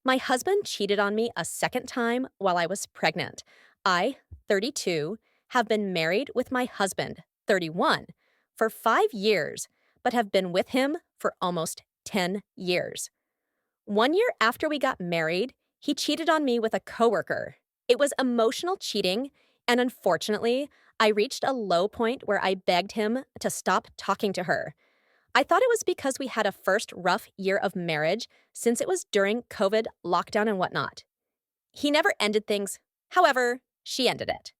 My husband cheated on me a second time while I was pregnant. I, 32, have been married with my husband, 31, for 5 years, but have been with him for almost 10 years. 1 year after we got married, he cheated on me with a coworker. It was emotional cheating, and unfortunately, I reached a low point where I begged him to stop talking to her. I thought it was because we had a first rough year of marriage since it was during COVID lockdown and whatnot. He never ended things. However, she ended it.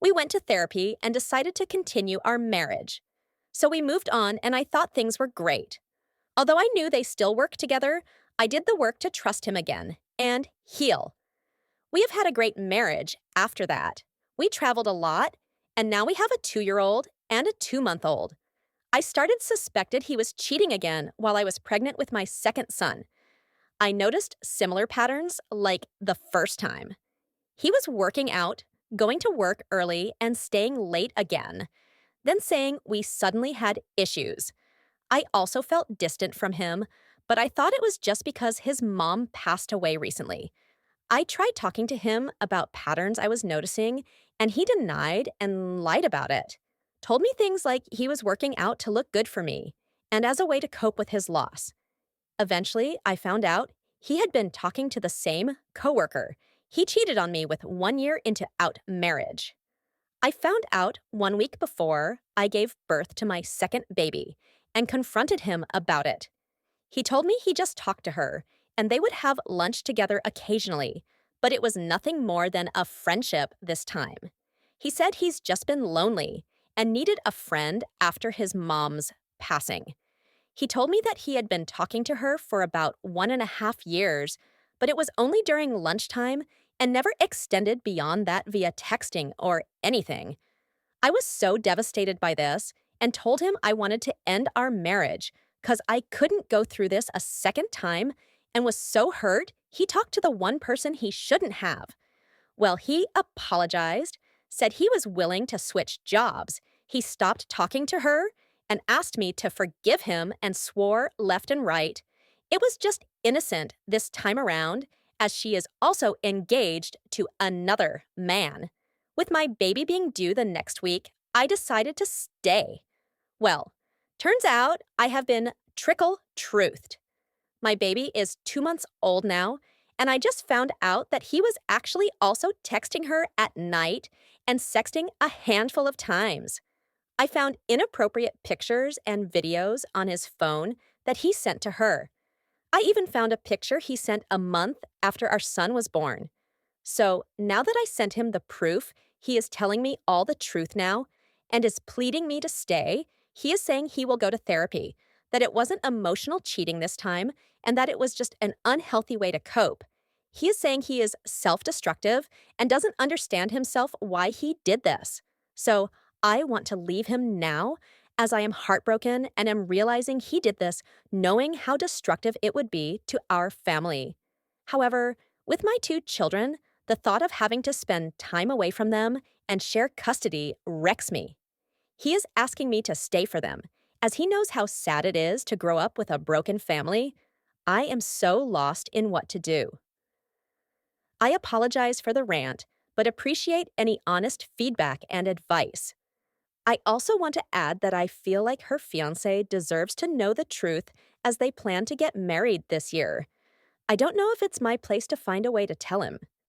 We went to therapy and decided to continue our marriage. So we moved on, and I thought things were great. Although I knew they still work together, I did the work to trust him again and heal. We have had a great marriage after that. We traveled a lot, and now we have a 2-year-old and a 2-month-old. I started suspected he was cheating again while I was pregnant with my second son. I noticed similar patterns like the first time. He was working out, going to work early, and staying late again, then saying we suddenly had issues. I also felt distant from him, but I thought it was just because his mom passed away recently. I tried talking to him about patterns I was noticing, and he denied and lied about it. Told me things like he was working out to look good for me, and as a way to cope with his loss. Eventually, I found out he had been talking to the same coworker. He cheated on me with 1 year into out marriage. I found out 1 week before I gave birth to my second baby and confronted him about it. He told me he just talked to her and they would have lunch together occasionally, but it was nothing more than a friendship this time. He said he's just been lonely and needed a friend after his mom's passing. He told me that he had been talking to her for about 1.5 years, but it was only during lunchtime and never extended beyond that via texting or anything. I was so devastated by this and told him I wanted to end our marriage because I couldn't go through this a second time and was so hurt he talked to the one person he shouldn't have. Well, he apologized, said he was willing to switch jobs. He stopped talking to her and asked me to forgive him and swore left and right. It was just innocent this time around, as she is also engaged to another man. With my baby being due the next week, I decided to stay. Well, turns out I have been trickle-truthed. My baby is 2 months old now, and I just found out that he was actually also texting her at night and sexting a handful of times. I found inappropriate pictures and videos on his phone that he sent to her. I even found a picture he sent a month after our son was born. So now that I sent him the proof, he is telling me all the truth now and is pleading me to stay. He is saying he will go to therapy, that it wasn't emotional cheating this time, and that it was just an unhealthy way to cope. He is saying he is self-destructive and doesn't understand himself why he did this. So I want to leave him now, as I am heartbroken and am realizing he did this knowing how destructive it would be to our family. However, with my 2 children, the thought of having to spend time away from them and share custody wrecks me. He is asking me to stay for them, as he knows how sad it is to grow up with a broken family. I am so lost in what to do. I apologize for the rant, but appreciate any honest feedback and advice. I also want to add that I feel like her fiancé deserves to know the truth as they plan to get married this year. I don't know if it's my place to find a way to tell him.